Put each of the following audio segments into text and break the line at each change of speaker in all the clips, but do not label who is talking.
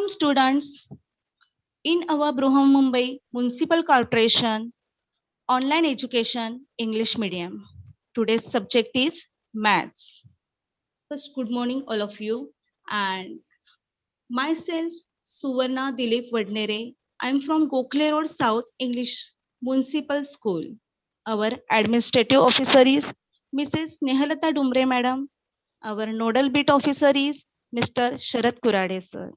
Welcome students in our Bruham Mumbai Municipal Corporation online education English medium. Today's subject is maths. First, good morning all of you and myself Suvarna Dilip Vadnere. I'm from Gokhale Road South English Municipal School. Our administrative officer is Mrs. Nehalata Dumbre Madam. Our nodal bit officer is Mr. Sharat Kurade sir.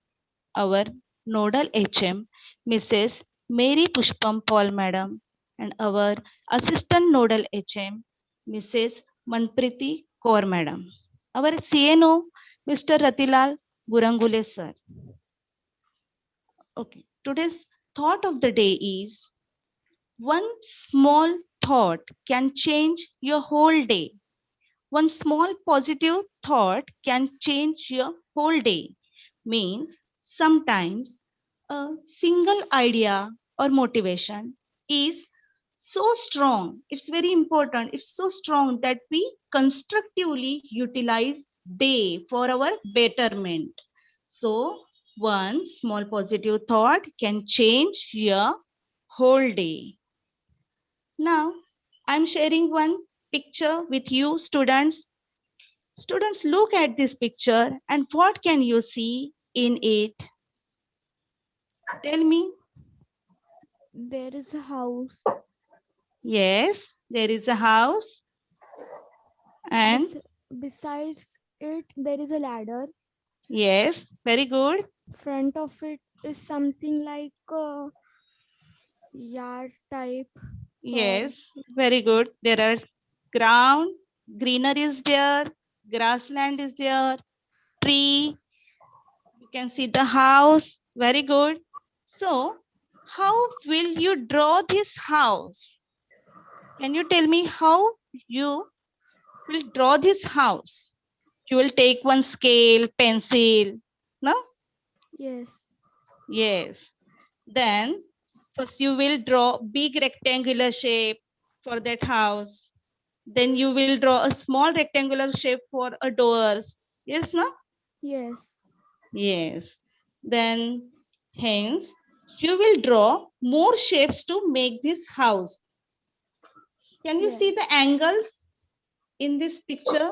Our nodal HM, Mrs. Mary Pushpam Paul Madam, and our assistant nodal HM, Mrs. Manpriti Kaur Madam. Our CNO, Mr. Ratilal Gurangule sir. Okay, today's thought of the day is one small thought can change your whole day. One small positive thought can change your whole day. Means sometimes a single idea or motivation is so strong. It's very important. It's so strong that we constructively utilize day for our betterment. So one small positive thought can change your whole day. Now, I'm sharing one picture with you students. Students, look at this picture and what can you see in it? Tell me.
There is a house.
Yes, there is a house and
Besides it, there is a ladder.
yes, very good.
Front of it is something like a yard type for
Yes, very good. There are ground, greenery is there, grassland is there, tree. You can see the house. Very good. So, how will you draw this house? Can you tell me how you will draw this house? You will take one scale, pencil, no?
yes.
Yes. Then first you will draw big rectangular shape for that house. Then you will draw a small rectangular shape for a doors. Yes, no?
Yes.
Yes. Then hence you will draw more shapes to make this house. Can you
Yes.
see the angles in this picture?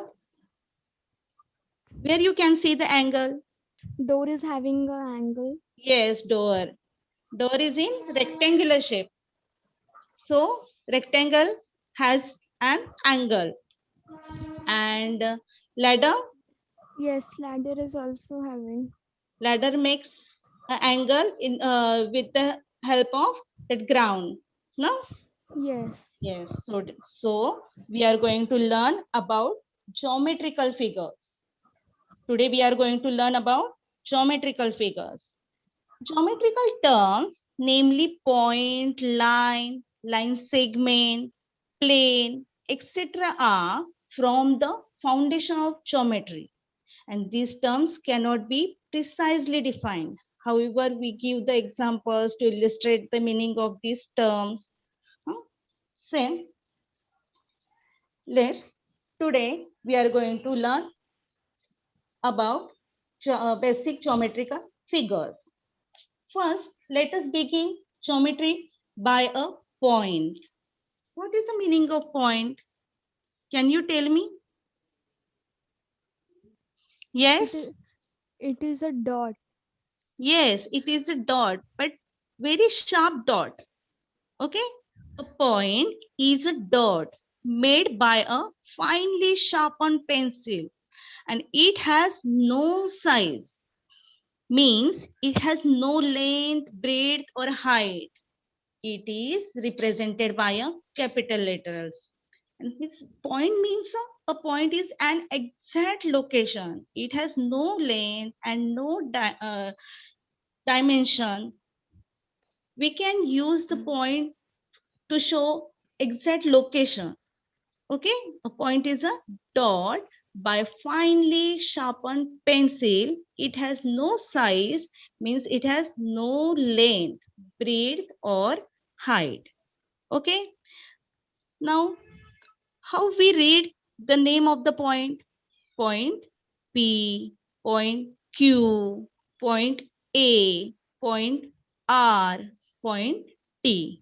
Where you can see the angle?
Door is having an angle.
Yes, door. Door is in rectangular shape. So rectangle has an angle. And ladder,
Yes, ladder is also having.
ladder makes an angle in with the help of that ground. No?
Yes.
Yes. So we are going to learn about geometrical figures. Today we are going to learn about geometrical figures. Geometrical terms, namely point, line segment, plane, etc. are from the foundation of geometry. And these terms cannot be precisely defined. However, we give the examples to illustrate the meaning of these terms. Same. Today we are going to learn about basic geometrical figures. First, let us begin geometry by a point. What is the meaning of point? Can you tell me?
It
Yes?
is, it is a dot.
Yes, it is a dot, but very sharp dot. Okay? A point is a dot made by a finely sharpened pencil and it has no size. Means it has no length, breadth or height. It is represented by a capital letters. And this point means a point is an exact location. It has no length and no dimension. We can use the point to show exact location. Okay, a point is a dot by finely sharpened pencil. It has no size, means it has no length, breadth or height. Okay, now how we read the name of the point? Point P, point Q, point A, point R, point T.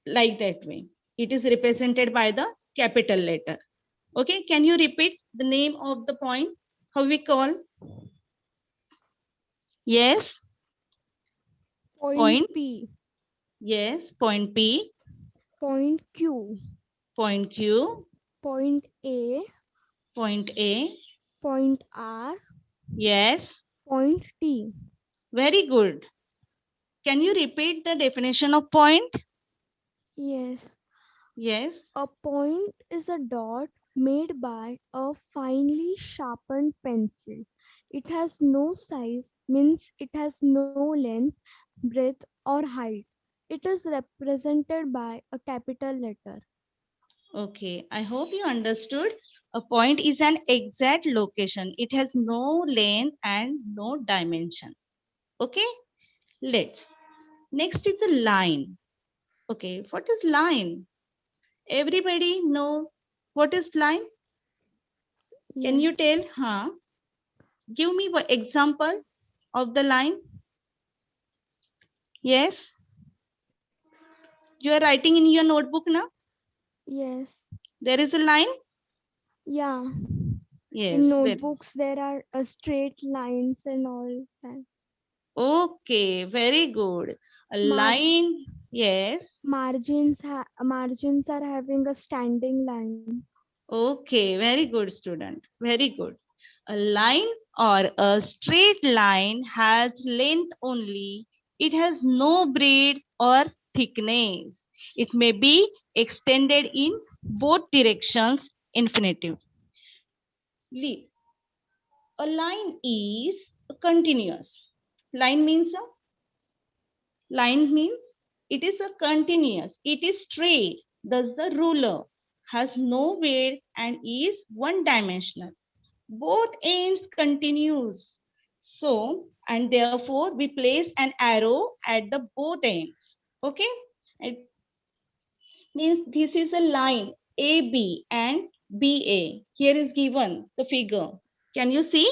Like that way. It is represented by the capital letter. Okay, can you repeat the name of the point? How we call? Yes,
Point
point.
P,
Yes, point P,
point Q,
point Q,
point A,
point A.
point R,
Yes,
point T.
very good. Can you repeat the definition of point?
Yes,
Yes.
a point is a dot made by a finely sharpened pencil. It has no size, means it has no length, breadth, or height. It is represented by a capital letter.
Okay, I hope you understood. A point is an exact location. It has no length and no dimension. Okay, let's. Next is a line. Okay, what is line? Everybody know what is line? Can you
Yes,
tell? Huh? Give me one example of the line. Yes, you are writing in your notebook now.
yes,
There is a line.
yeah. In
Yes, very.
notebooks, there are straight lines and all that.
Okay, very good. A
Mar-
line. Yes.
margins are having a standing line.
Okay, very good, student. Very good. A line or a straight line has length only. It has no breadth or thickness. It may be extended in both directions infinitively. A line is continuous. Line means it is a continuous. It is straight. Thus the ruler has no weight and is one dimensional. Both ends continues. So, and therefore we place an arrow at the both ends. Okay? It means this is a line AB and BA. Here is given the figure. Can you see?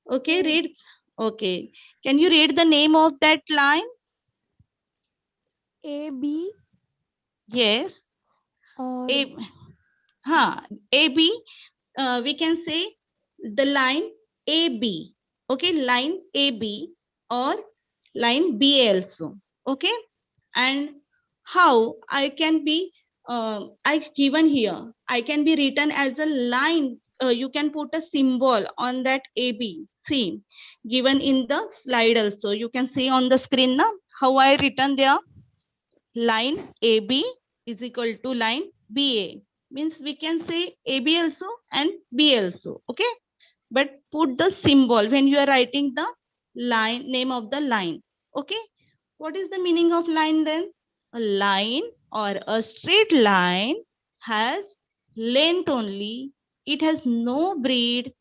Okay,
Yes.
read. Okay. Can you read the name of that line?
AB
Yes.
or
A, AB, we can say the line AB. Okay, line AB or line B also. Okay, and how I can be, I given here, I can be written as a line. You can put a symbol on that AB. See, given in the slide also. You can see on the screen now how I written there. Line AB is equal to line BA. Means we can say AB also and B also. Okay, but put the symbol when you are writing the line, name of the line. Okay, what is the meaning of line then? A line or a straight line has length only. It has no breadth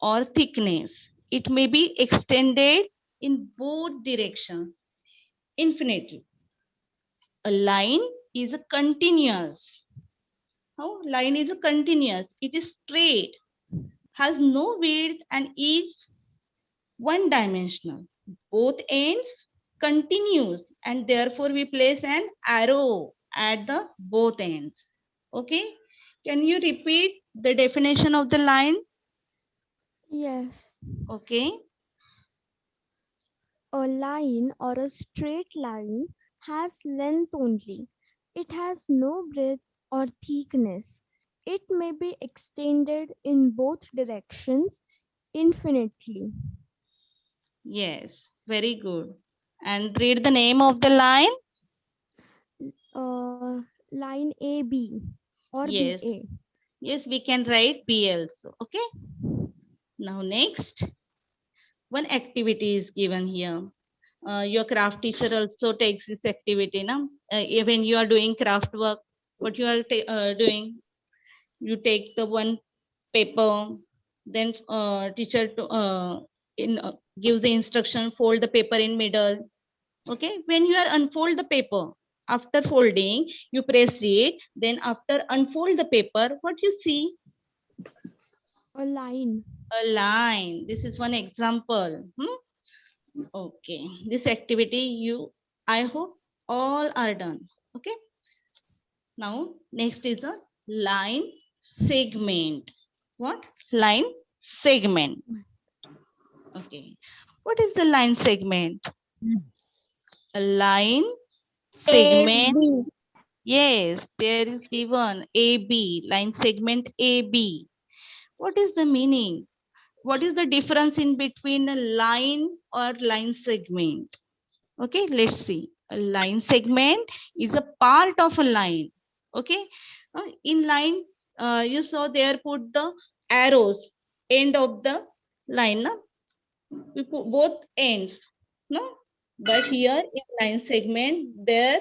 or thickness. It may be extended in both directions infinitely. A line is a continuous. How? Line is a continuous. It is straight, has no width and is one dimensional. Both ends continues and therefore we place an arrow at the both ends. Okay. Can you repeat the definition of the line?
yes.
Okay.
A line or a straight line has length only. It has no breadth or thickness. It may be extended in both directions infinitely.
Yes. Very good. And read the name of the line.
Line AB or
Yes.
BA.
Yes, we can write B also. Okay. Now next, one activity is given here. Your craft teacher also takes this activity. Now, when you are doing craft work, what you are doing, you take the one paper, then teacher gives the instruction, fold the paper in middle. Okay, when you are unfold the paper, after folding, you press it. Then after unfold the paper, what you see?
A line.
A line. This is one example. Okay, this activity I hope all are done. Okay, now next is a line segment. What? Line segment. Okay, what is the line segment? A line segment. Yes, there is given AB, line segment AB. What is the meaning? What is the difference in between a line or line segment? Okay, let's see. A line segment is a part of a line. Okay, in line, you saw there put the arrows, end of the line. No? We put both ends. No, but here in line segment, there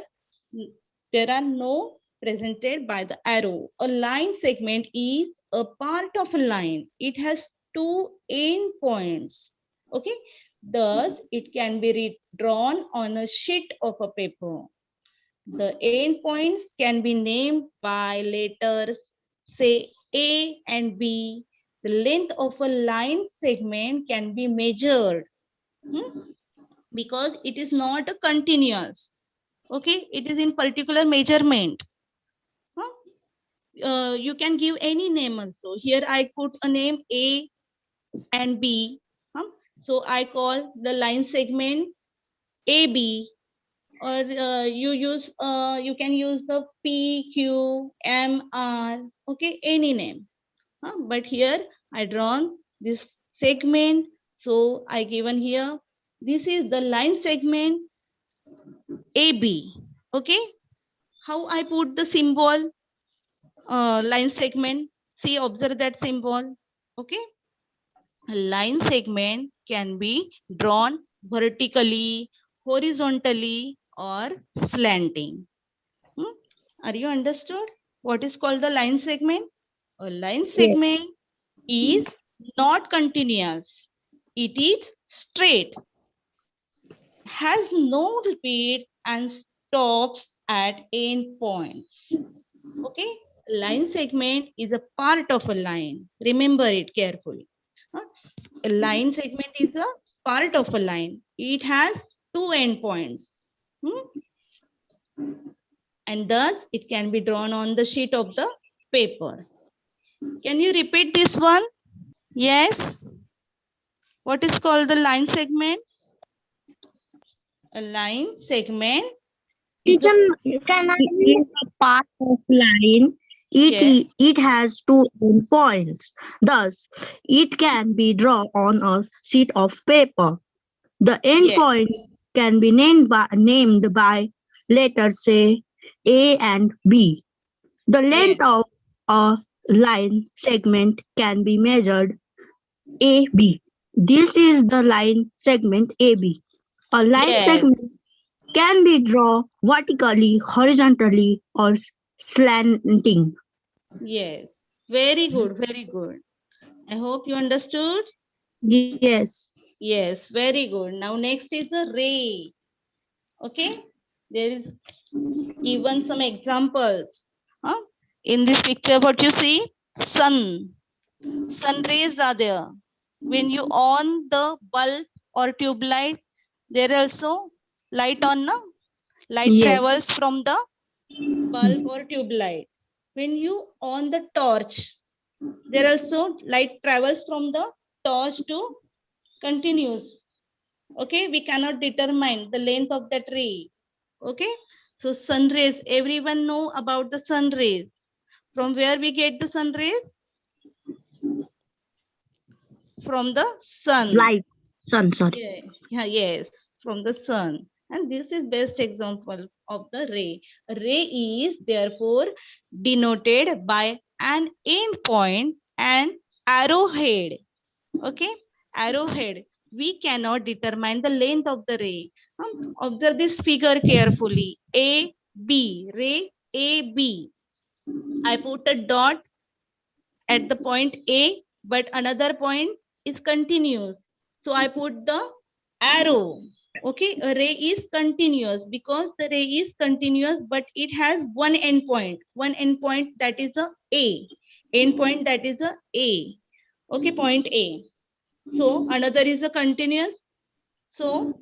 are no presented by the arrow. A line segment is a part of a line. It has two end points. Okay, thus it can be drawn on a sheet of a paper. The end points can be named by letters, say A and B. The length of a line segment can be measured because it is not a continuous. Okay, it is in particular measurement. You can give any name also. Here I put a name A and B. So I call the line segment AB, or you can use the P, Q, M, R. Okay, any name. But here I drawn this segment. So I given here, this is the line segment AB. Okay, how I put the symbol line segment? See, observe that symbol. Okay, a line segment can be drawn vertically, horizontally, or slanting. Are you understood what is called the line segment? A line
Yes.
segment is not continuous. It is straight, has no repeat, and stops at end points. Okay, line segment is a part of a line. Remember it carefully. A line segment is a part of a line. It has two endpoints. And thus it can be drawn on the sheet of the paper. Can you repeat this one? Yes. What is called the line segment? A line segment is
Teacher,
a,
can I is a part of line.
yes,
It has two endpoints. Thus, it can be drawn on a sheet of paper. The
yes,
endpoint can be named by letters say A and B. The
yes,
length of a line segment can be measured AB. This is the line segment AB. A line segment
yes,
can be drawn vertically, horizontally, or slanting.
yes. Very good, very good. I hope you understood.
Yes.
Yes, very good. Now next is a ray. Okay, there is given some examples. In this picture, what you see? Sun. Sun rays are there. When you on the bulb or tube light, there also light on, no? Light
Yes.
travels from the bulb or tube light. When you on the torch, there also light travels from the torch to continues. Okay, we cannot determine the length of that ray. Okay, so sun rays, everyone know about the sun rays. From where we get the sun rays? From the sun.
Light. Sun, sorry.
Yeah, yes, from the sun. And this is best example of the ray. A ray is therefore denoted by an end point and arrowhead. Okay, arrowhead. We cannot determine the length of the ray. Observe this figure carefully. A, B, ray A, B. I put a dot at the point A, but another point is continuous. So I put the arrow. Okay, a ray is continuous because the ray is continuous, but it has one endpoint. One endpoint that is a A. Endpoint that is a A. Okay, point A. So another is a continuous. So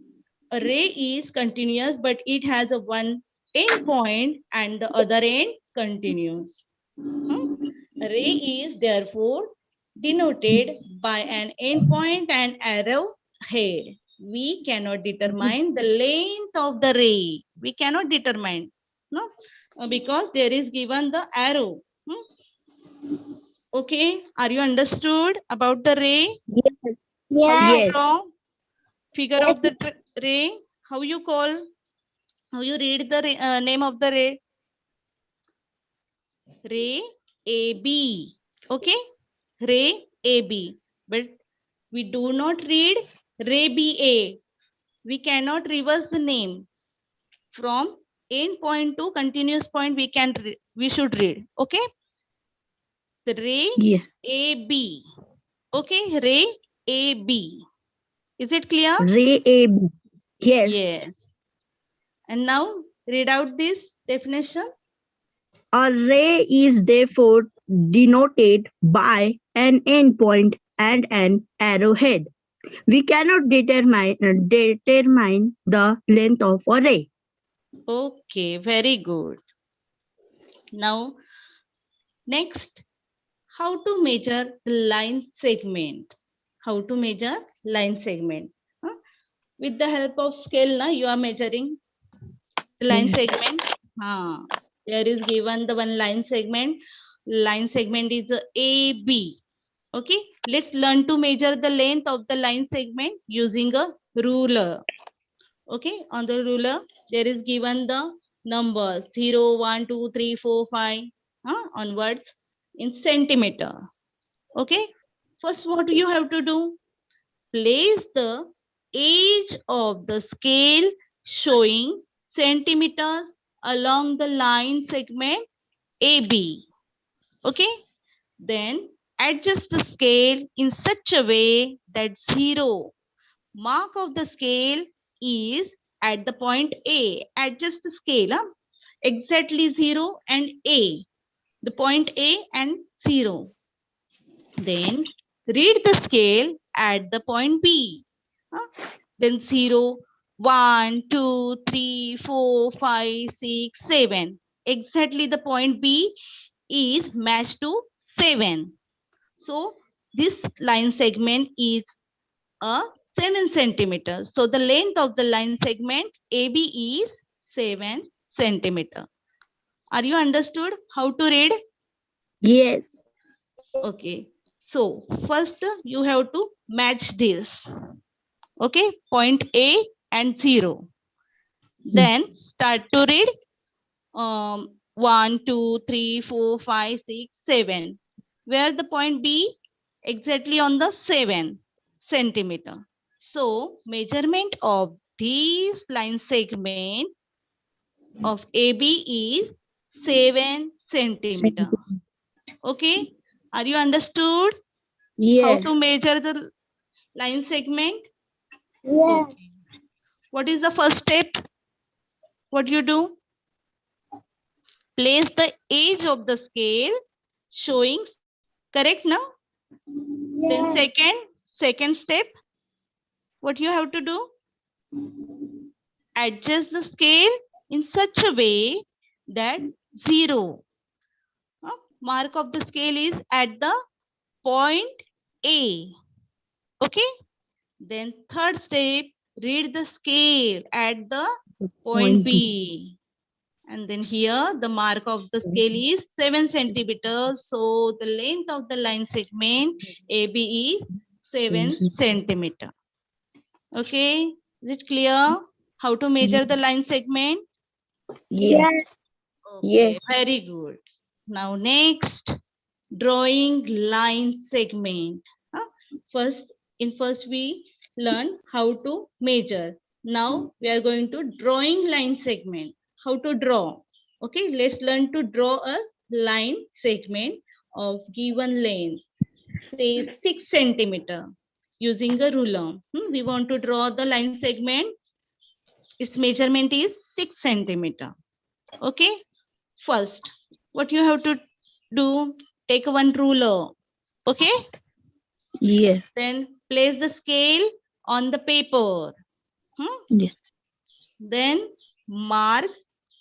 a ray is continuous, but it has a one end point and the other end continuous. A ray is therefore denoted by an endpoint and arrow head. We cannot determine the length of the ray. We cannot determine, no, because there is given the arrow. Okay, are you understood about the ray? How you
Yes.
draw figure of the ray? How you call? How you read the name of the ray? Ray AB. Okay, ray AB. But we do not read ray BA. We cannot reverse the name from end point to continuous point. We should read. Okay, the ray
Yeah.
AB. Okay, ray AB. Is it clear?
Ray AB. Yes.
Yes. And now read out this definition.
A ray is therefore denoted by an endpoint and an arrowhead. We cannot determine the length of a ray.
Okay, very good. Now, next, how to measure the line segment? How to measure line segment? Huh? With the help of scale, you are measuring the line segment. There is given the one line segment. Line segment is AB. Okay, let's learn to measure the length of the line segment using a ruler. Okay, on the ruler, there is given the numbers 0, 1, 2, 3, 4, 5 onwards in centimeter. Okay, first what you have to do? Place the edge of the scale showing centimeters along the line segment AB. Okay, then adjust the scale in such a way that 0 mark of the scale is at the point A. Adjust the scale, exactly 0 and A, the point A and 0. Then read the scale at the point B. Then 0, 1, 2, 3, 4, 5, 6, 7. Exactly the point B is matched to 7. So this line segment is a 7 centimeters. So the length of the line segment AB is 7 centimeter. Are you understood how to read?
Yes.
Okay. So first you have to match this. Okay. Point A and 0. Then start to read 1, 2, 3, 4, 5, 6, 7. Where the point B? Exactly on the 7 centimeter. So measurement of this line segment of AB is 7 centimeter. Okay. Are you understood how
Yes.
to measure the line segment?
Yes.
Okay. What is the first step? What you do? Place the edge of the scale showing, correct now? Then second step, what you have to do? Adjust the scale in such a way that 0 mark of the scale is at the point A. Okay. Then third step, read the scale at the point B. And then here the mark of the scale is 7 centimeters. So the length of the line segment AB is 7 centimeter. Okay. Is it clear how to measure the line segment?
Yes.
Okay,
Yes.
very good. Now next, drawing line segment. First we learn how to measure. Now we are going to drawing line segment. How to draw? Okay, let's learn to draw a line segment of given length, say 6 centimeter, using a ruler. We want to draw the line segment. Its measurement is 6 centimeter. Okay. First, what you have to do, take one ruler. Okay.
Yes.
Then place the scale on the paper.
Yeah.
Then mark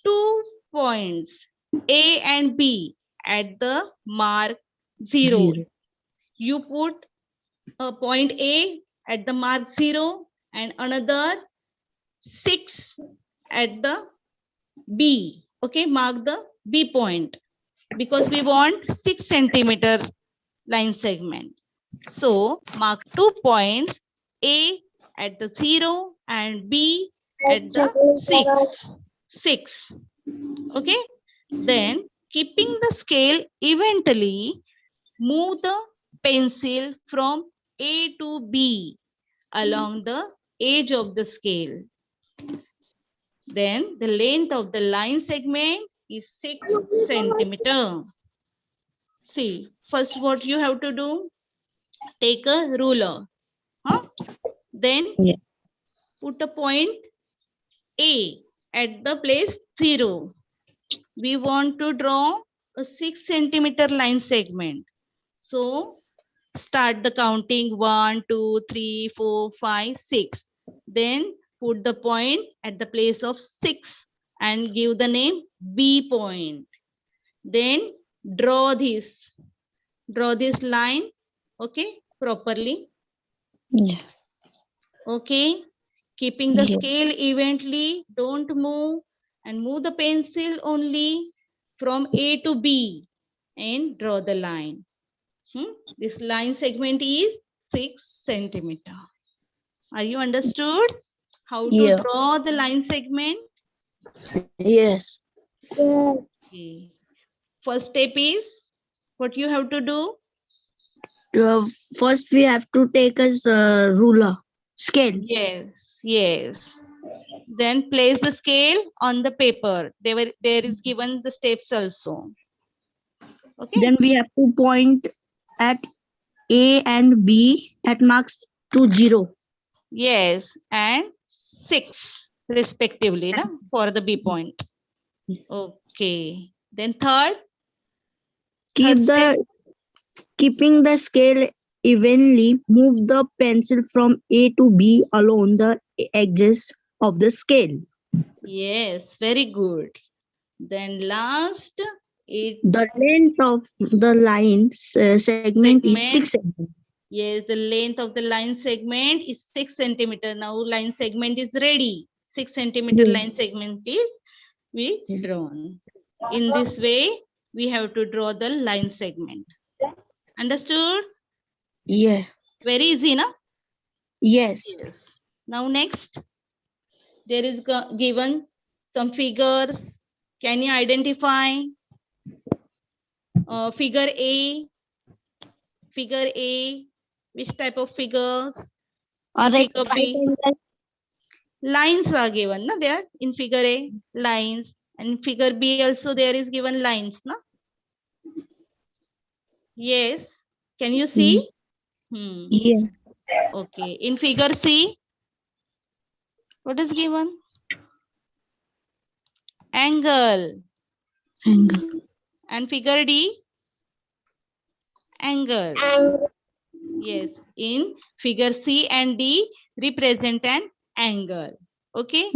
2 points A and B at the mark 0.
Zero.
You put a point A at the mark 0 and another 6 at the B. Okay, mark the B point because we want 6 centimeter line segment. So mark 2 points A at the 0 and B at the 6. Okay. Then keeping the scale evenly, move the pencil from A to B along the edge of the scale. Then the length of the line segment is 6 centimeter. See, first what you have to do, take a ruler. Then
Yeah.
put a point A at the place 0. We want to draw a 6 centimeter line segment. So start the counting 1, 2, 3, 4, 5, 6. Then put the point at the place of 6 and give the name B point. Then draw this line, okay, properly.
Yeah.
Okay, keeping the
Yeah.
scale evenly, don't move and move the pencil only from A to B and draw the line. This line segment is 6 centimeter. Are you understood how to
Yeah.
draw the line segment?
Yes.
Okay. First step is what you have to do?
First, we have to take a ruler, scale.
Yes. Then place the scale on the paper. There is given the steps also. Okay.
Then we have to point at A and B at marks to 0.
Yes, and 6 respectively, na, for the B point. Okay. Then third step.
Keeping the scale evenly, move the pencil from A to B along the edges of the scale.
Yes, very good. Then last,
The length of the line segment is 6 centimeters.
Yes, the length of the line segment is 6 centimeter. Now line segment is ready. 6 centimeter line segment is drawn. In this way, we have to draw the line segment. Understood?
Yeah.
Very easy, na?
Yes.
Now next, there is given some figures. Can you identify figure A? Figure A, which type of figures? Figure B. Lines are given, na, there in figure A, lines, and figure B also there is given lines, na? Yes. Can you see?
Yeah.
Okay. In figure C, what is given? Angle. And figure D, angle. Yes. In figure C and D represent an angle. Okay.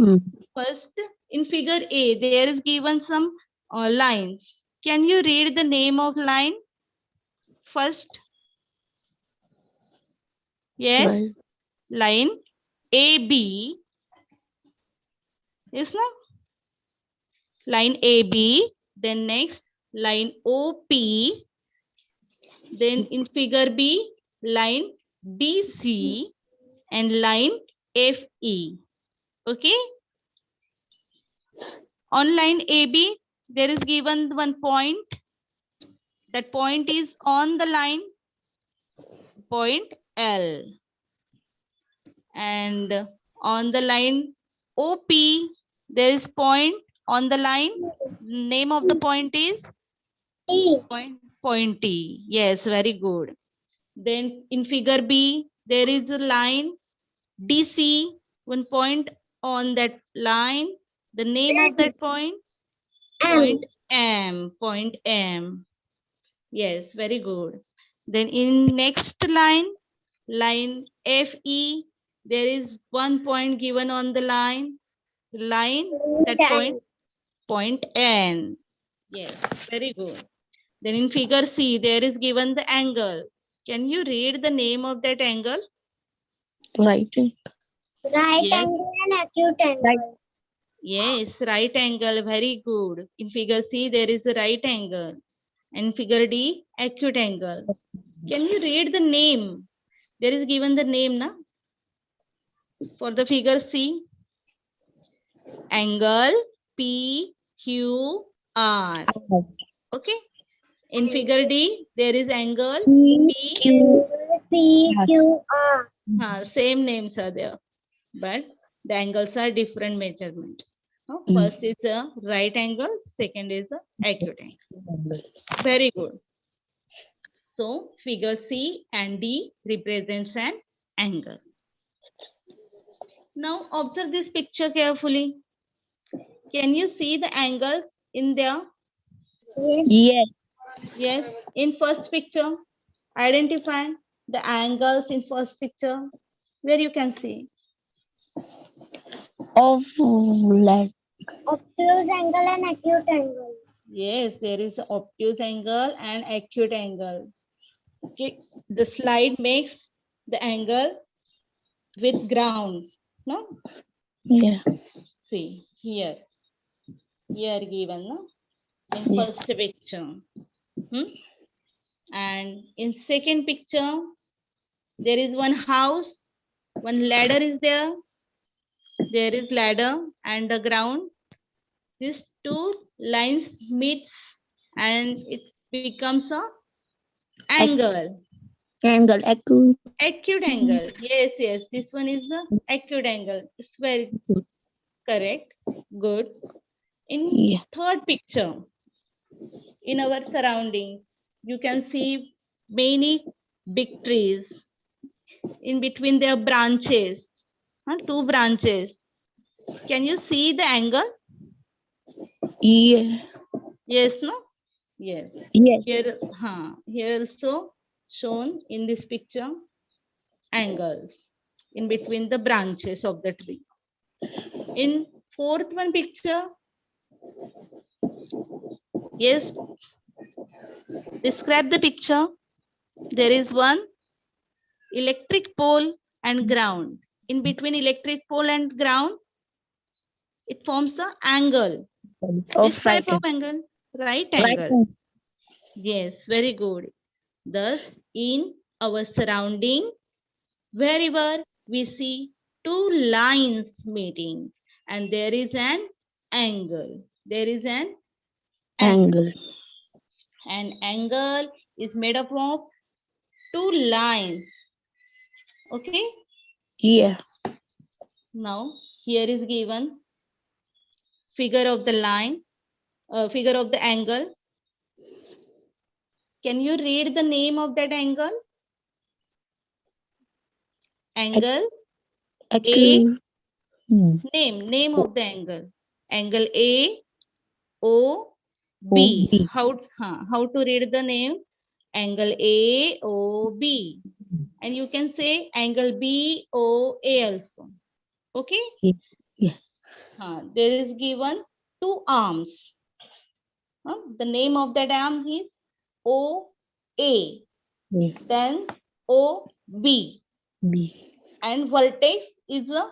First, in figure A, there is given some lines. Can you read the name of line first? Yes. Line AB. Yes, no? Line AB. Then next, line OP. Then in figure B, line DC and line FE. Okay. On line AB, there is given one point. That point is on the line, point L. And on the line OP, there is point on the line. Name of the point is point T. Yes, very good. Then in figure B, there is a line DC, one point on that line. The name of that point? Point M. Yes, very good. Then in next line, line FE, There is 1 point given on the line. That point N. Yes, very good. Then in figure C, there is given the angle. Can you read the name of that angle?
Right.
Right
Yes.
angle and acute angle.
Yes, right angle. Very good. In figure C, there is a right angle. And figure D, acute angle. Can you read the name? There is given the name, na? For the figure C. Angle PQR. Okay. In figure D, there is angle P.
PQR.
Same names are there, but the angles are different measurement.
Mm.
First is the right angle, second is the acute angle. Very good. So figure C and D represents an angle. Now observe this picture carefully. Can you see the angles in there?
Yes.
Yes. In first picture, identify the angles in first picture where you can see.
Of like
Obtuse angle and acute angle.
Yes, there is obtuse angle and acute angle. Okay, the slide makes the angle with ground. No,
yeah.
see here given, no, in
Yeah.
first picture. And in second picture, there is one house, one ladder is there. There is ladder and the ground. These two lines meets and it becomes a angle.
Angle acute.
Acute angle. Yes, yes. This one is the acute angle. It's very correct. Good. In
Yeah.
third picture, in our surroundings, you can see many big trees. In between their branches, two branches. Can you see the angle?
Yeah.
Yes, no? Yes.
Yes.
Here also shown in this picture angles in between the branches of the tree. In fourth one picture, yes, describe the picture. There is one electric pole and ground. In between electric pole and ground, it forms the angle. Which
Of
type
right.
of angle? Right
Right.
angle. Yes, very good. Thus, in our surrounding, wherever we see two lines meeting and there is an angle. There is an angle.
Angle.
An angle is made up of two lines. Okay.
Yeah.
Now, here is given figure of the line, figure of the angle. Can you read the name of that angle? Angle A.
Acute.
Name of the angle. Angle A O B.
B.
How to read the name? Angle A O B. And you can say angle B O A also. Okay?
Yeah.
There is given two arms. The name of that arm is O A.
Yeah.
Then O B.
B.
And vertex is a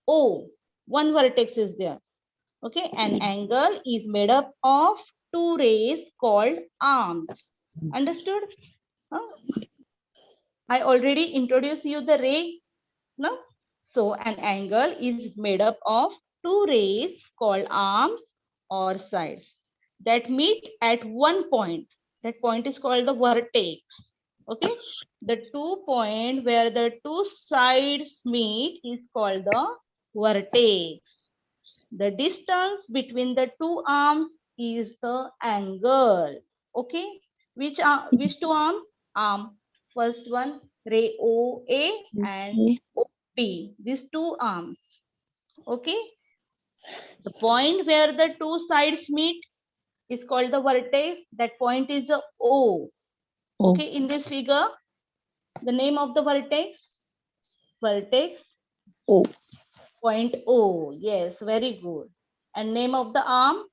O. One vertex is there. Okay, an angle is made up of two rays called arms. Understood? I already introduced you the ray. No? So an angle is made up of two rays called arms or sides that meet at one point. That point is called the vertex. Okay, the 2 point where the two sides meet is called the vertex. The distance between the two arms is the angle. Okay, which two arms? First one, ray OA and OB. These two arms. Okay, the point where the two sides meet is called the vertex. That point is the O. Okay, in this figure, the name of the vertex
O.
Point O. Yes, very good. And name of the arm?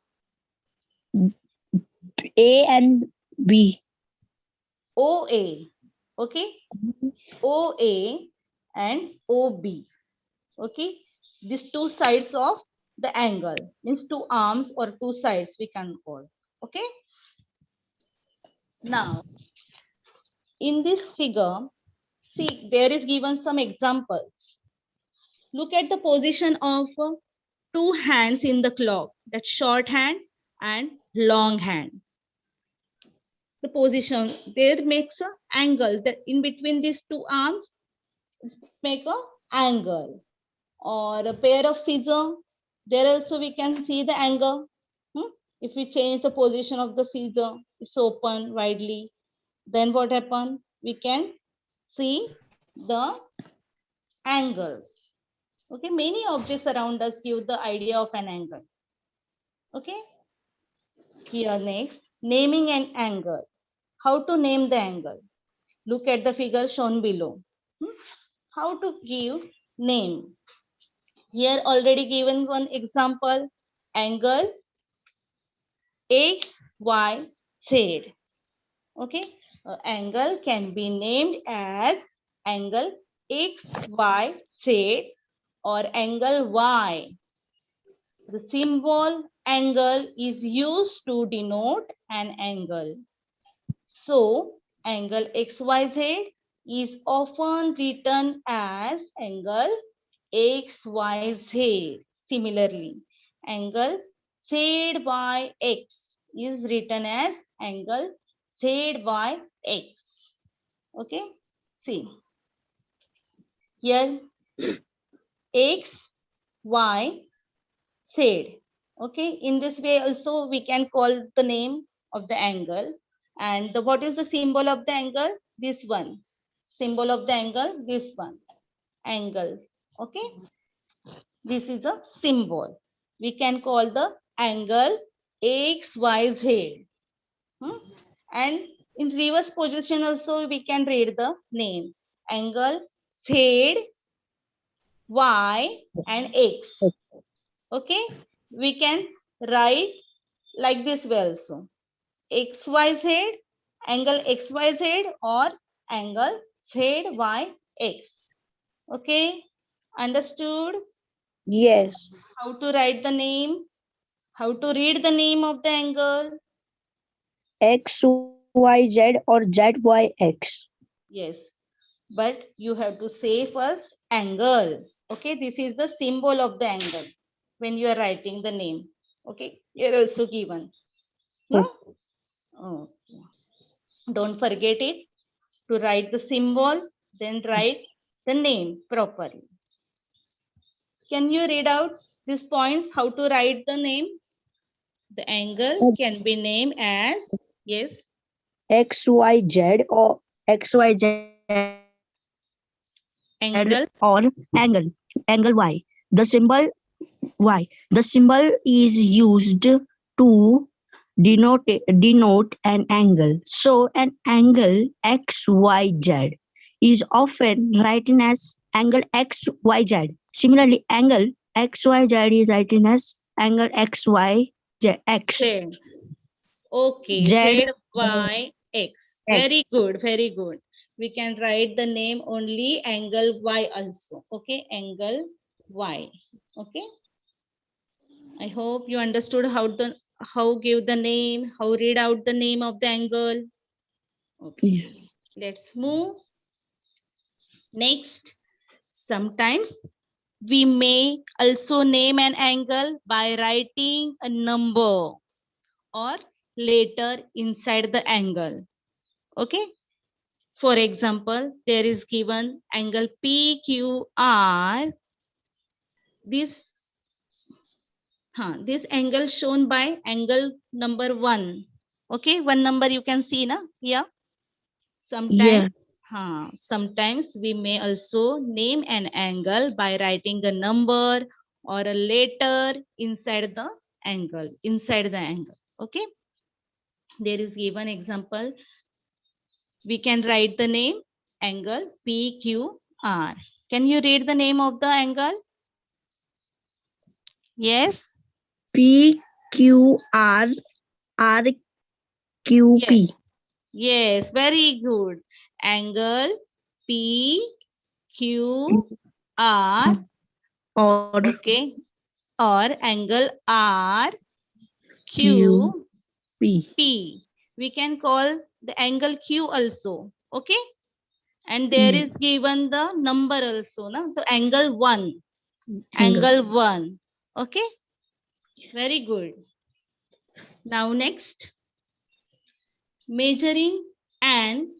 A and B.
OA. Okay. OA and OB. Okay. These two sides of the angle means two arms or two sides we can call. Okay. Now, in this figure, see, there is given some examples. Look at the position of two hands in the clock, that short hand and long hand. The position there makes an angle that in between these two arms make a angle, or a pair of scissors. There also we can see the angle. If we change the position of the scissor, it's open widely. Then what happen? We can see the angles. Okay, many objects around us give the idea of an angle. Okay, here next, naming an angle. How to name the angle? Look at the figure shown below. How to give name? Here already given one example, angle X, Y, Z. Okay, angle can be named as angle X, Y, Z or angle Y. The symbol angle is used to denote an angle. So, angle XYZ is often written as angle XYZ. Similarly, angle ZYX is written as angle ZYX. Okay, see here X, Y, Z. Okay, in this way also we can call the name of the angle. And what is the symbol of the angle? This one. Symbol of the angle, this one. Angle. Okay, this is a symbol. We can call the angle XYZ. And in reverse position also we can read the name. Angle Z, Y and X. Okay, we can write like this way also. XYZ, angle XYZ or angle ZYX. Okay, understood?
Yes.
How to write the name? How to read the name of the angle?
XYZ or ZYX.
Yes, but you have to say first angle. Okay, this is the symbol of the angle when you are writing the name. Okay, here also given. No? Okay. Don't forget it to write the symbol, then write the name properly. Can you read out these points? How to write the name? The angle can be named as, yes,
XYZ or XYZ
angle.
or angle Y. The symbol Y. The symbol is used to denote an angle. So an angle XYZ is often written as angle XYZ. Similarly, angle XYZ is written as angle XYX.
Z. Okay,
Z,
ZYX. Very good, very good. We can write the name only angle Y also. Okay, angle Y. Okay. I hope you understood how give the name, how read out the name of the angle. Okay, let's move. Next, sometimes we may also name an angle by writing a number or letter inside the angle. Okay. For example, there is given angle PQR. This angle shown by angle number 1. Okay, one number you can see na here. Sometimes, sometimes we may also name an angle by writing a number or a letter inside the angle. Okay, there is given example. We can write the name angle PQR. Can you read the name of the angle? Yes.
PQR RQP.
Yes, very good. Angle PQR,
Or
okay, or angle RQP.
QP.
We can call the angle Q also, okay? And there is given the number also, na? So angle 1, angle 1, okay? Very good. Now next, measuring an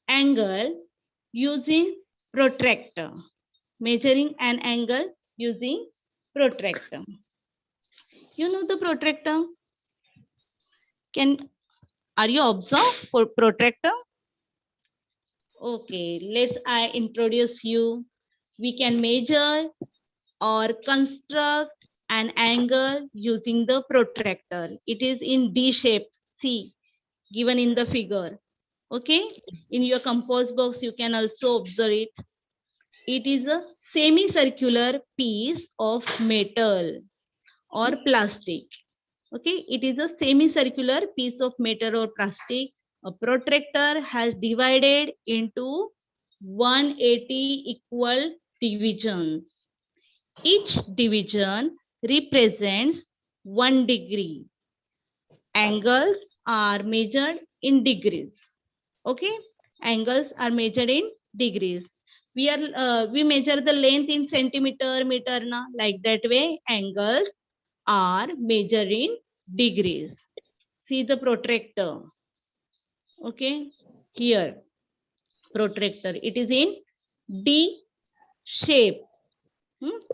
angle using protractor. Measuring an angle using protractor. You know the protractor? Are you observe for protractor? Okay, I introduce you. We can measure or construct an angle using the protractor. It is in D shape, see, given in the figure. Okay, in your compost box, you can also observe it. It is a semicircular piece of metal or plastic. Okay, it is a semicircular piece of metal or plastic. A protractor has divided into 180 equal divisions. Each division represents 1 degree. Angles are measured in degrees. Okay, angles are measured in degrees. We measure the length in centimeter, meter, na, like that way. Angles are measured in degrees. See the protractor. Okay, here protractor. It is in D shape.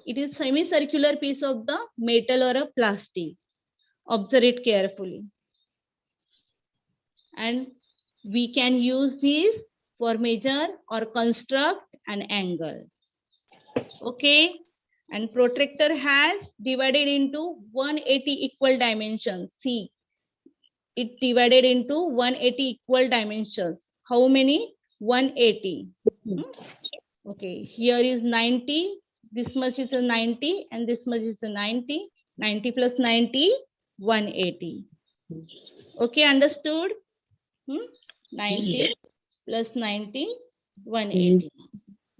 It is semicircular piece of the metal or a plastic. Observe it carefully. And we can use this for measure or construct an angle. Okay. And protractor has divided into 180 equal dimensions. See, it divided into 180 equal dimensions. How many? 180. Okay, here is 90. This much is a 90 and this much is a 90. 90 plus 90, 180. Okay, understood? 90 plus 90, 180.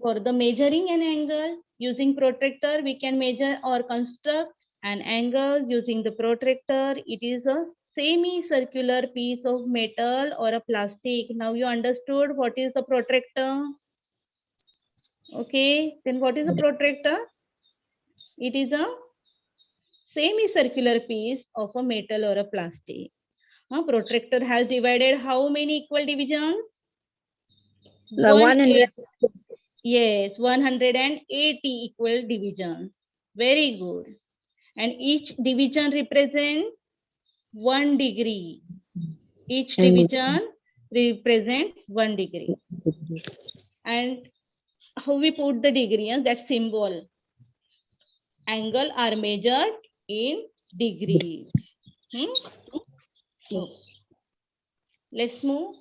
For the measuring an angle using protractor, we can measure or construct an angle using the protractor. It is a semicircular piece of metal or a plastic. Now you understood what is the protractor? Okay, then what is a protractor? It is a semicircular piece of a metal or a plastic. Protractor has divided how many equal divisions? 180. Yes, 180 equal divisions. Very good. And each division represents 1 degree. Each division represents 1 degree. And how we put the degree? That symbol. Angle are measured in degrees. Okay. Let's move.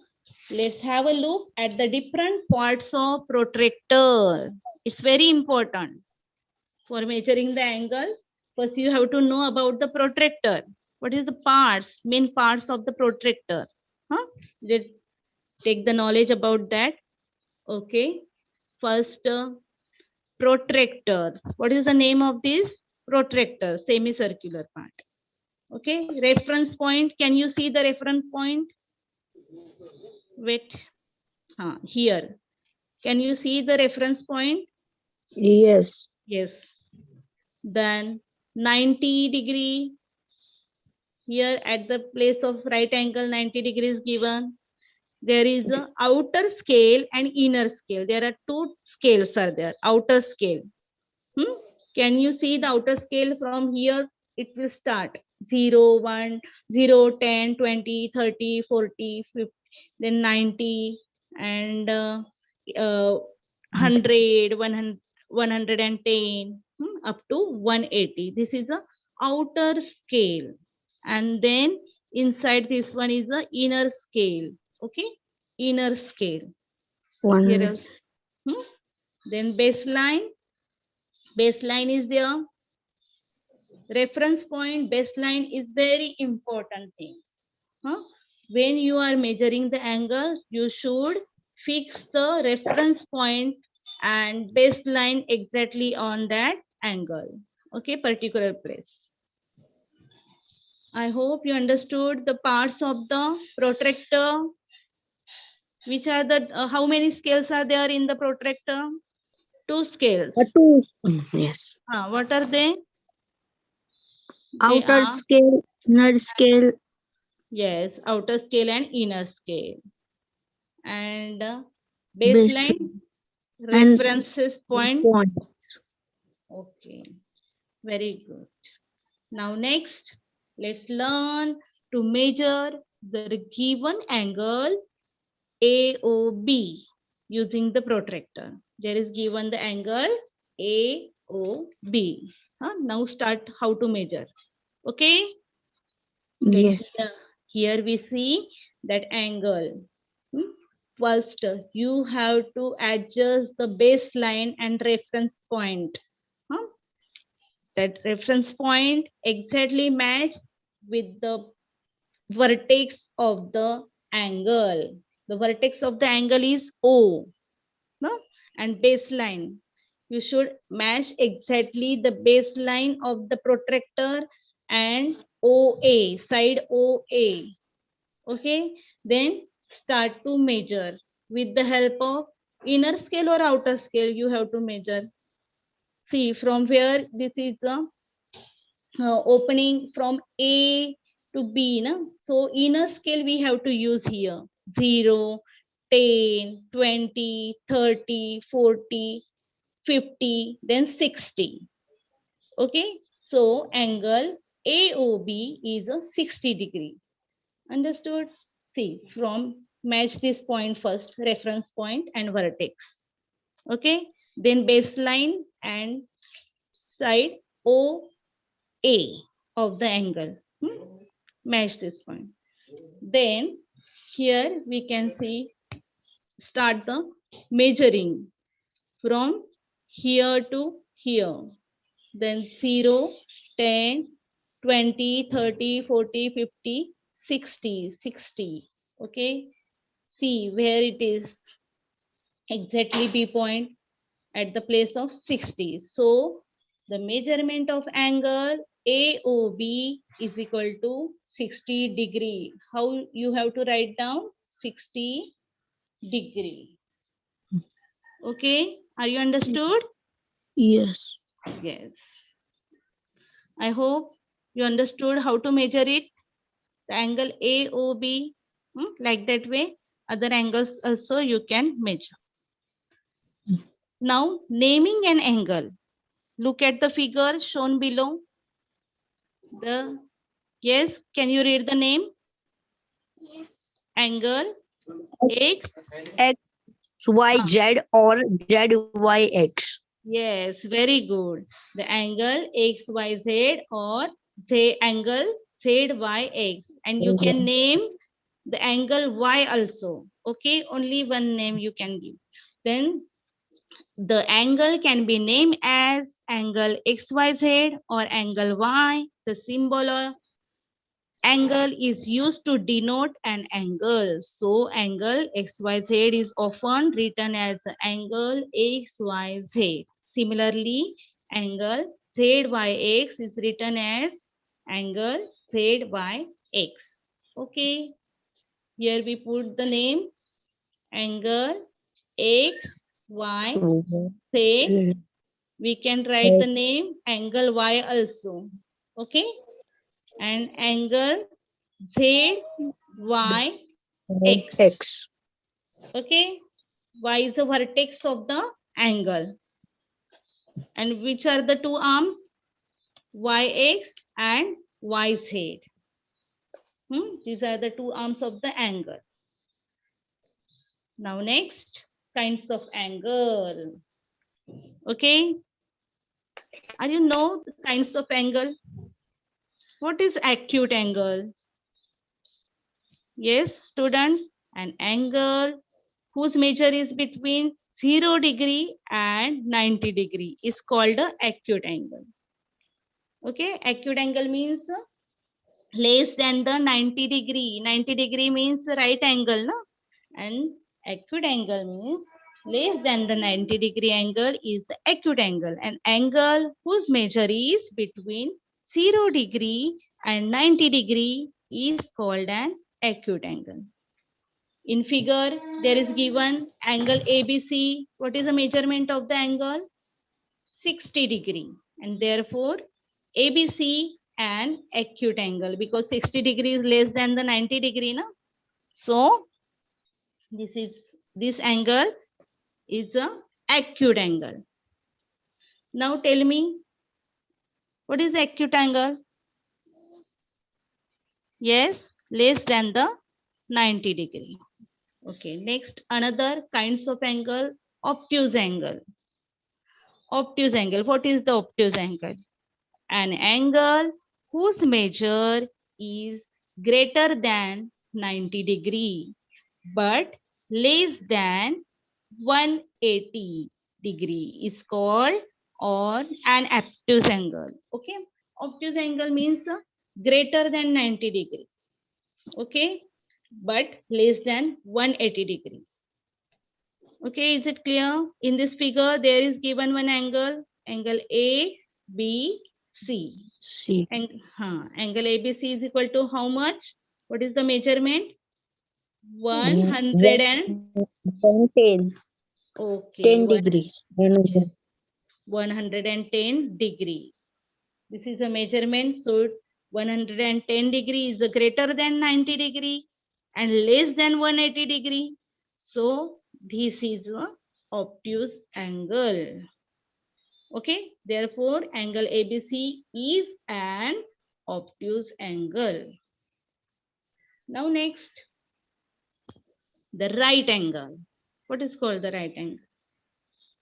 Let's have a look at the different parts of protractor. It's very important for measuring the angle. First, you have to know about the protractor. What is the parts, main parts of the protractor? Let's take the knowledge about that. Okay. First, protractor. What is the name of this? Protractor, semicircular part. Okay. Reference point. Can you see the reference point? Wait. Here. Can you see the reference point?
Yes.
Yes. Then 90 degree. Here at the place of right angle, 90 degrees given. There is an outer scale and inner scale. There are 2 scales are there. Outer scale. Can you see the outer scale from here? It will start 0, 1, 0, 10, 20, 30, 40, 50, then 90 and 100, 100, 110 up to 180. This is the outer scale. And then inside this one is the inner scale. Okay, inner scale. Here else. Then baseline. Baseline is there. Reference point, baseline is very important thing. Huh? When you are measuring the angle, you should fix the reference point and baseline exactly on that angle. Okay, particular place. I hope you understood the parts of the protractor. Which are the, how many scales are there in the protractor? 2 scales.
Two. Yes.
What are they? They
Outer
are,
scale, inner scale.
yes, outer scale and inner scale. And
Base-
baseline
and
references point.
Points.
Okay, very good. Now next, let's learn to measure the given angle AOB using the protractor. There is given the angle AOB. Now start how to measure. Okay. Then
Yes.
here we see that angle. First, you have to adjust the baseline and reference point. That reference point exactly match with the vertex of the angle. The vertex of the angle is O. No? And baseline. You should match exactly the baseline of the protractor and OA, side OA. Okay, then start to measure with the help of inner scale or outer scale. You have to measure. See from where this is the opening from A to B. No? So inner scale we have to use here 0, 10, 20, 30, 40, 50, then 60. Okay, so angle AOB is a 60 degree. Understood? See, from match this point first, reference point and vertex. Okay, then baseline and side OA of the angle. Match this point. Then here we can see, start the measuring from here to here. Then 0, 10, 20, 30, 40, 50, 60, 60. Okay. See where it is exactly B point at the place of 60. So the measurement of angle AOB is equal to 60 degree. How you have to write down 60 degree. Okay. Are you understood?
Yes.
Yes. I hope you understood how to measure it. The angle AOB, like that way. Other angles also you can measure. Now, naming an angle. Look at the figure shown below. Yes, can you read the name? Angle X.
X, Y, Z or Z, Y, X.
Yes, very good. The angle XYZ or Z angle ZYX. And you can name the angle Y also. Okay, only one name you can give. Then the angle can be named as angle XYZ or angle Y. The symbol of angle is used to denote an angle. So angle XYZ is often written as angle XYZ. Similarly, angle ZYX is written as angle ZYX. Okay. Here we put the name angle XYZ. We can write the name angle Y also. Okay. And angle ZYX.
X.
Okay. Y is the vertex of the angle. And which are the two arms? YX and YZ. These are the two arms of the angle. Now next, kinds of angle. Okay. Are you know the kinds of angle? What is acute angle? Yes, students, an angle whose measure is between 0 degree and 90 degree is called a acute angle. Okay, acute angle means less than the 90 degree. 90 degree means right angle, no? And acute angle means less than the 90 degree angle is the acute angle. An angle whose measure is between 0 degree and 90 degree is called an acute angle. In figure, there is given angle ABC. What is the measurement of the angle? 60 degree. And therefore, ABC an acute angle because 60 degree is less than the 90 degree. No? So, this angle is a acute angle. Now tell me, what is the acute angle? Yes, less than the 90 degree. Okay, next another kinds of angle, obtuse angle. Obtuse angle, what is the obtuse angle? An angle whose measure is greater than 90 degree but less than 180 degree is called or an obtuse angle. Okay, obtuse angle means greater than 90 degree. Okay, but less than 180 degree. Okay, is it clear? In this figure, there is given one angle, angle A, B, C.
C.
Angle ABC is equal to how much? What is the measurement? 100 and
10.
okay,
10 degrees.
110 degree. This is a measurement. So 110 degree is greater than 90 degree and less than 180 degree. So this is a obtuse angle. Okay, therefore angle ABC is an obtuse angle. Now next, the right angle. What is called the right angle?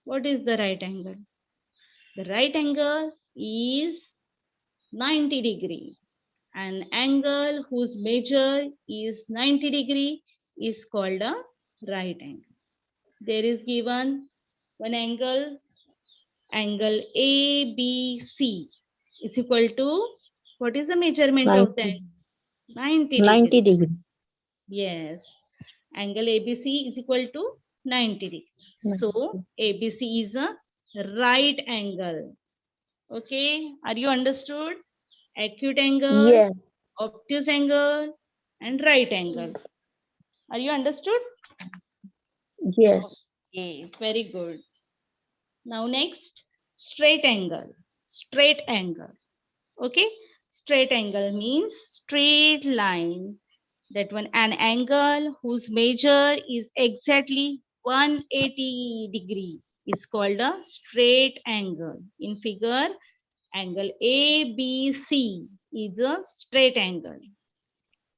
What is the right angle? The right angle is 90 degree. An angle whose measure is 90 degree is called a right angle. There is given one angle, angle ABC is equal to, what is the measurement of the angle? 90
90
degree.
degree.
Yes, angle ABC is equal to 90 degree. So ABC is a right angle. Okay, are you understood? Acute angle,
Yes.
obtuse angle, and right angle. Are you understood?
Yes.
Okay, very good. Now next, straight angle. Straight angle. Okay, straight angle means straight line. That one, an angle whose measure is exactly 180 degree is called a straight angle. In figure, angle ABC is a straight angle.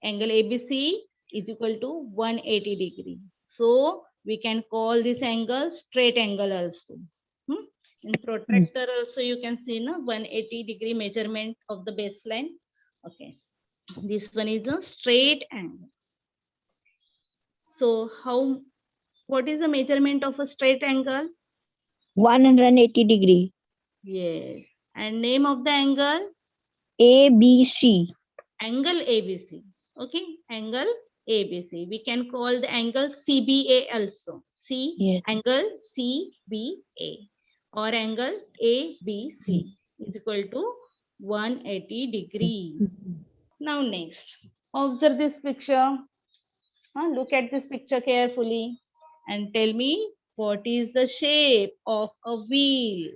Angle ABC is equal to 180 degree. So we can call this angle straight angle also. In protractor also you can see 180 degree measurement of the baseline. Okay, this one is a straight angle. So what is the measurement of a straight angle?
180 degree.
Yes, and name of the angle?
ABC.
Angle ABC. Okay, angle ABC. We can call the angle CBA also.
Yes.
Angle CBA or angle ABC is equal to 180 degree. Now next, observe this picture. Look at this picture carefully and tell me what is the shape of a wheel.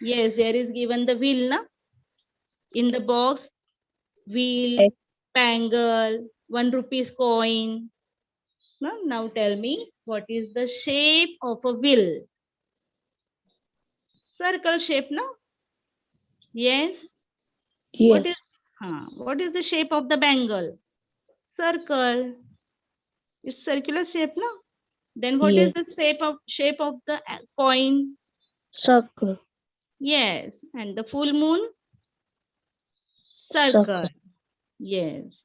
Yes, there is given the wheel in the box. Wheel, bangle, 1 rupees coin. Now tell me what is the shape of a wheel? Circle shape, no? Yes.
Yes.
What is the shape of the bangle? Circle. It's circular shape, no? Then what is
Yes.
the shape of the coin?
Circle.
Yes. And the full moon? Circle.
Circle.
Yes.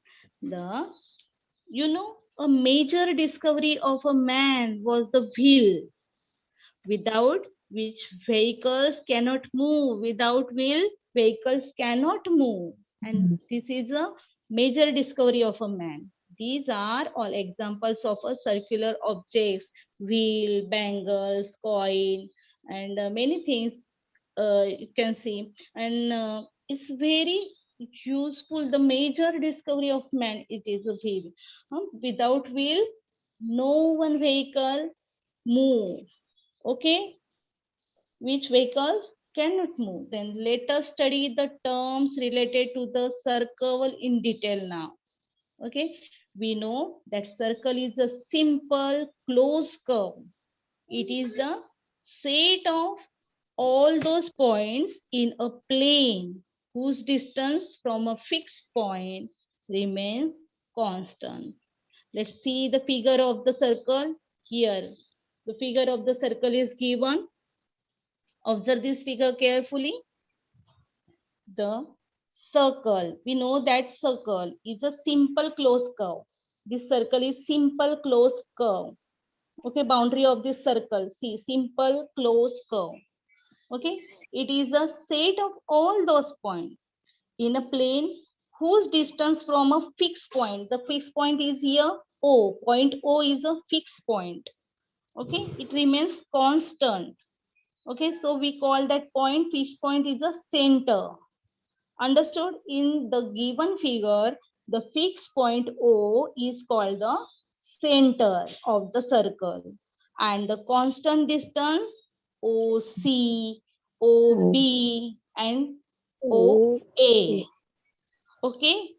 a major discovery of a man was the wheel, without which vehicles cannot move. Without wheel, vehicles cannot move. And this is a major discovery of a man. These are all examples of a circular objects, wheel, bangles, coin, and many things you can see. And it's very useful. The major discovery of man, it is a wheel. Without wheel, no one vehicle move. Okay, which vehicles cannot move. Then let us study the terms related to the circle in detail now. Okay, we know that circle is a simple closed curve. It is the set of all those points in a plane whose distance from a fixed point remains constant. Let's see the figure of the circle here. The figure of the circle is given. Observe this figure carefully. The circle, we know that circle is a simple closed curve. This circle is simple closed curve. Okay, boundary of this circle, see, simple closed curve. Okay, it is a set of all those points in a plane whose distance from a fixed point, the fixed point is here O, point O is a fixed point. Okay, it remains constant. Okay, so we call that point, fixed point is a center. Understood? In the given figure, the fixed point O is called the center of the circle, and the constant distance OC, OB, and OA. Okay,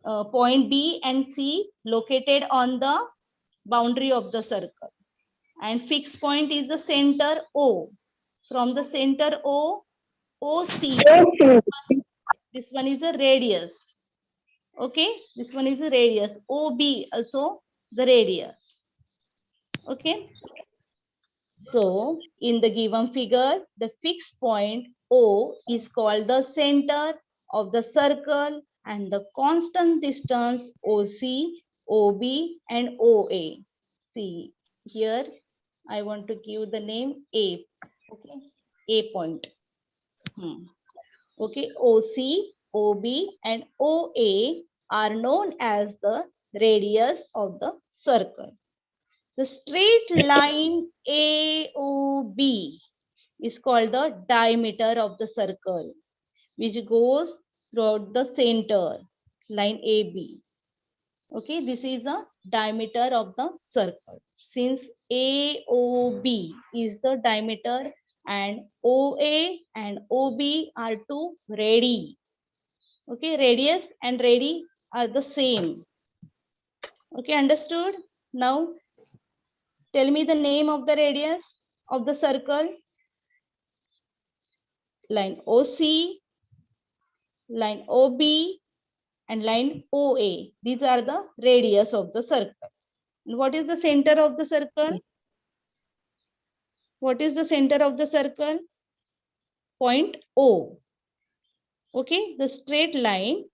point B and C located on the boundary of the circle, and fixed point is the center O. From the center O, OC, this one is a radius. Okay, this one is a radius. OB also the radius. Okay, so in the given figure, the fixed point O is called the center of the circle, and the constant distance OC, OB, and OA. See here, I want to give the name A. Okay, A point. Okay, OC, OB, and OA are known as the radius of the circle. The straight line AOB is called the diameter of the circle, which goes throughout the center, line AB. Okay, this is a diameter of the circle. Since AOB is the diameter and OA and OB are two radii. Okay, radius and radii are the same. Okay, understood? Now, tell me the name of the radius of the circle. Line OC, line OB, and line OA. These are the radius of the circle. And what is the center of the circle? What is the center of the circle? Point O. Okay, the straight line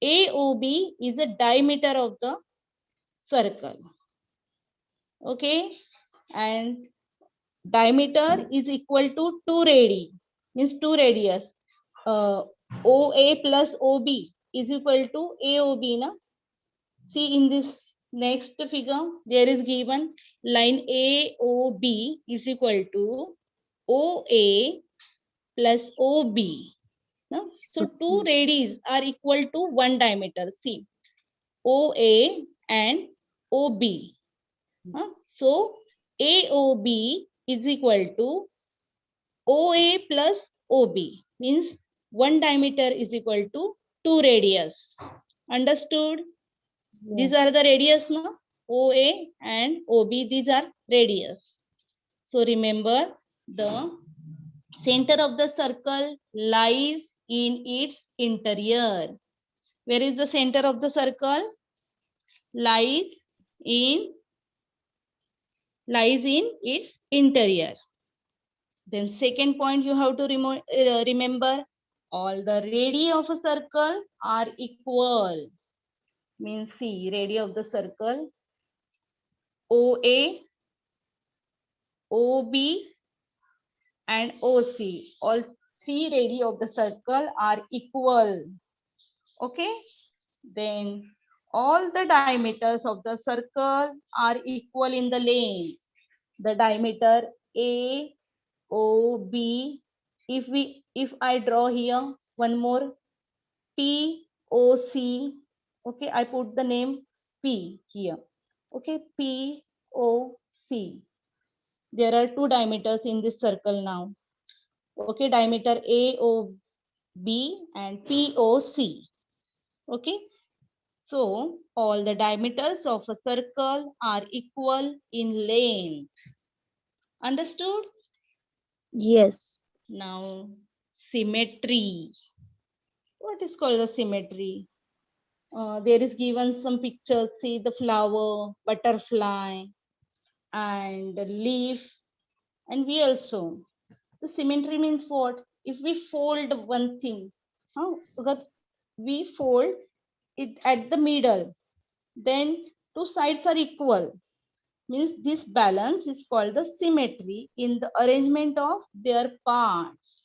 AOB is the diameter of the circle. Okay, and diameter is equal to 2 radii, means 2 radius. OA plus OB is equal to AOB. Na? See in this next figure, there is given line AOB is equal to OA plus OB. No? So 2 radii are equal to 1 diameter. See, OA and OB. So AOB is equal to OA plus OB, means 1 diameter is equal to 2 radius. Understood? These are the radius, no? OA and OB, these are radius. So remember, the center of the circle lies in its interior. Where is the center of the circle? Lies in its interior. Then second point you have to remember, all the radii of a circle are equal. means C, radii of the circle. OA, OB, and OC. All three radii of the circle are equal. Okay. Then all the diameters of the circle are equal in the length. The diameter A, O, B. If I draw here one more P, O, C. Okay, I put the name P here. Okay, P, O, C. There are two diameters in this circle now. Okay, diameter A, O, B and P, O, C. Okay, so all the diameters of a circle are equal in length. Understood?
Yes.
Now, symmetry. What is called the symmetry? There is given some pictures. See the flower, butterfly, and the leaf, and we also. The symmetry means what? If we fold one thing, because we fold it at the middle, then two sides are equal. Means this balance is called the symmetry in the arrangement of their parts.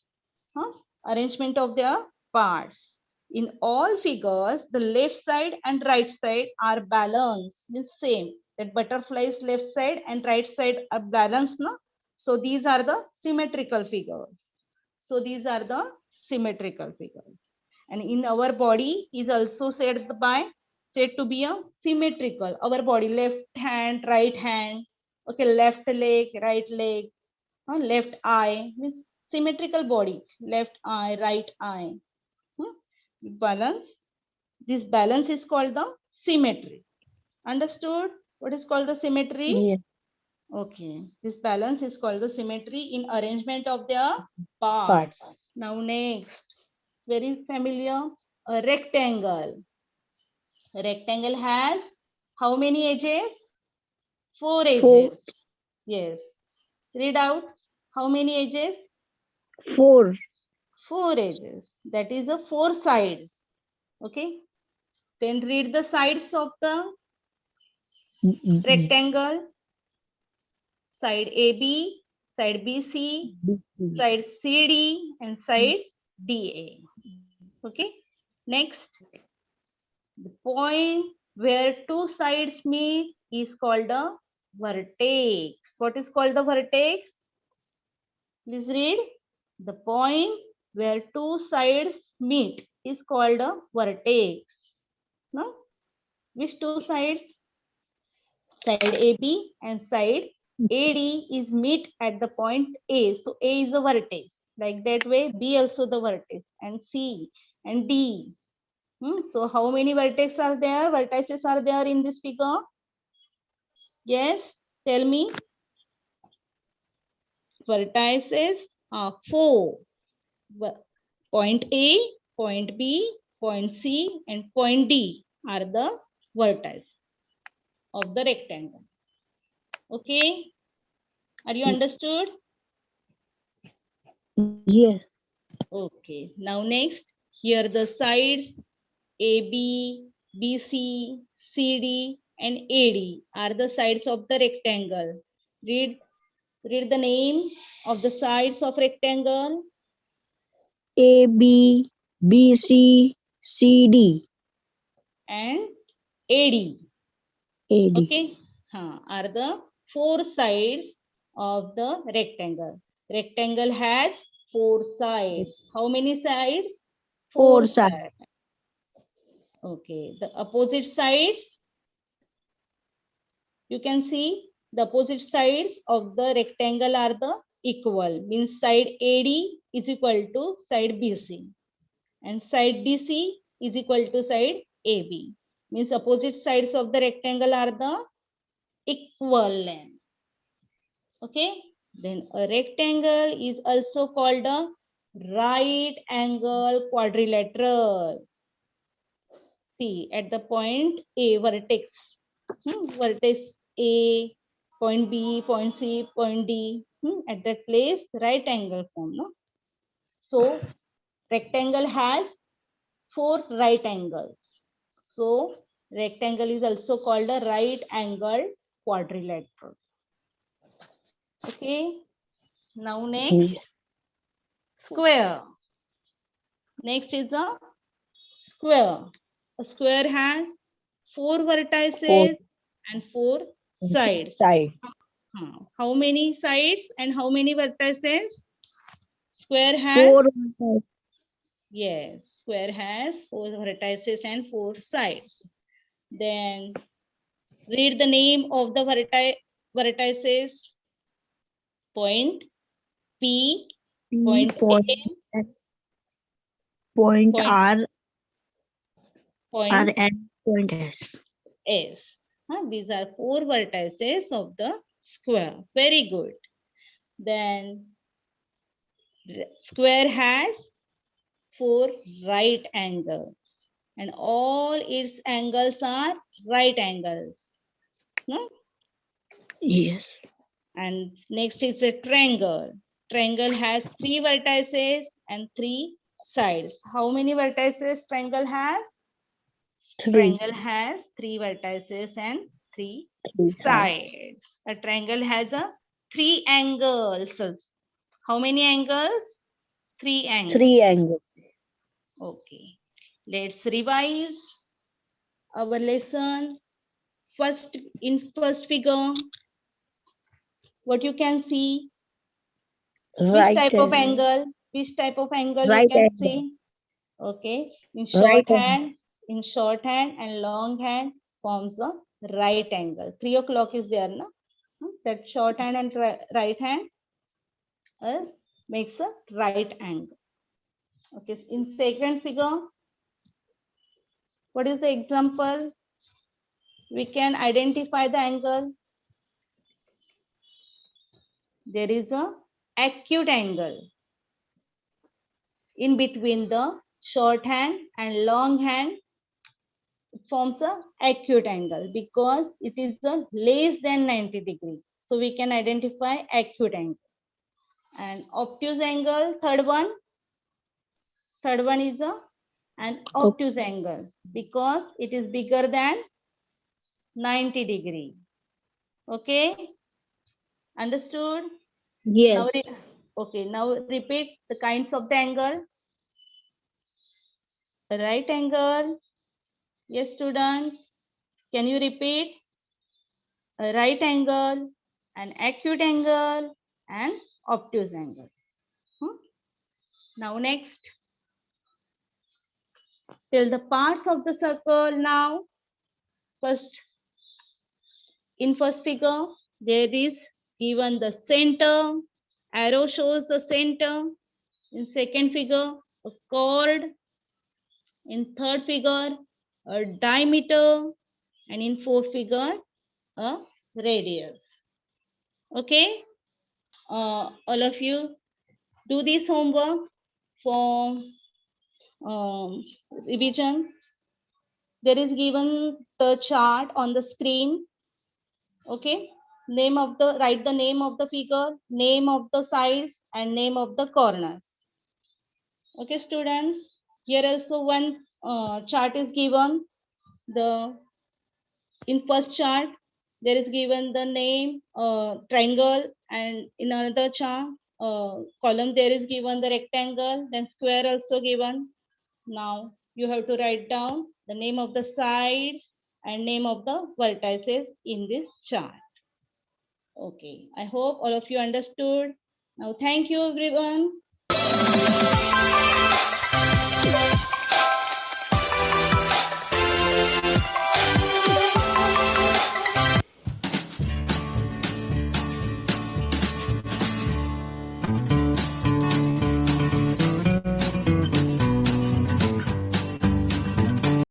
Arrangement of their parts. In all figures, the left side and right side are balanced, means same. That butterfly's left side and right side are balanced, no? So these are the symmetrical figures. So these are the symmetrical figures. And in our body is also said to be a symmetrical. Our body, left hand, right hand, okay, left leg, right leg, left eye, means symmetrical body, left eye, right eye. Balance. This balance is called the symmetry. Understood? What is called the symmetry?
Yes.
Okay. This balance is called the symmetry in arrangement of their parts. Now next, it's very familiar. A rectangle. A rectangle has how many edges? 4 edges.
Four.
Yes. Read out. How many edges?
4.
4 edges. That is the 4 sides. Okay. Then read the sides of the rectangle. Side AB, side BC, side CD, and side DA. Okay. Next, the point where two sides meet is called a vertex. What is called the vertex? Please read. The point where two sides meet is called a vertex. No? Which two sides? Side AB and side AD is meet at the point A. So A is the vertex. Like that way, B also the vertex, and C and D. So how many vertices are there? Vertices are there in this figure? Yes, tell me. Vertices are 4. Point A, point B, point C, and point D are the vertices of the rectangle. Okay. Are you understood?
Yes.
Okay. Now next, here the sides AB, BC, CD, and AD are the sides of the rectangle. Read the name of the sides of rectangle.
A, B, B, C, C, D,
And AD.
A, D.
Okay. Are the 4 sides of the rectangle. Rectangle has 4 sides. How many sides?
4 sides.
Okay. The opposite sides, you can see the opposite sides of the rectangle are the equal. Means side AD is equal to side BC. And side DC is equal to side AB. Means opposite sides of the rectangle are the equivalent. Okay. Then a rectangle is also called a right angle quadrilateral. See at the point A, vertex. Vertex A, point B, point C, point D. At that place, right angle form. No? So rectangle has 4 right angles. So Rectangle is also called a right angled quadrilateral. Okay. Now next, square. Next is a square. A square has 4 vertices and 4 sides. How many sides and how many vertices? Square has yes, square has 4 vertices and 4 sides. Then read the name of the vertices. Point P, point A,
point
point
R,
point
R and point S.
S. These are 4 vertices of the square. Very good. Then square has 4 right angles and all its angles are right angles. No?
Yes.
And next is a triangle. Triangle has 3 vertices and 3 sides. How many vertices triangle has?
3.
Triangle has 3 vertices and 3 sides. A triangle has a 3 angles. How many angles? 3 angles.
3 angles.
Okay. Let's revise our lesson. First, in first figure, what you can see? Which type of angle? Which type of angle you can see? Okay. In shorthand, and longhand forms a right angle. 3 o'clock is there, no? That shorthand and right hand makes a right angle. Okay. In second figure, what is the example? We can identify the angle. There is a acute angle in between the shorthand and longhand. It forms a acute angle because it is the less than 90 degrees. So we can identify acute angle. And obtuse angle, third one is an obtuse angle because it is bigger than 90 degree. Okay, understood?
Yes.
Now repeat the kinds of the angle. Right angle. Yes, students. Can you repeat? A right angle, an acute angle, and obtuse angle. Now next, tell the parts of the circle now. First, in first figure, there is given the center. Arrow shows the center. In second figure, a chord. In third figure, a diameter. And in fourth figure, a radius. Okay? All of you do this homework for revision. There is given the chart on the screen. Okay, write the name of the figure, name of the sides, and name of the corners. Okay, students. Here also one chart is given. In first chart there is given the name triangle, and in another chart column there is given the rectangle, then square also given. Now you have to write down the name of the sides and name of the vertices in this chart. Okay, I hope all of you understood. Now thank you everyone.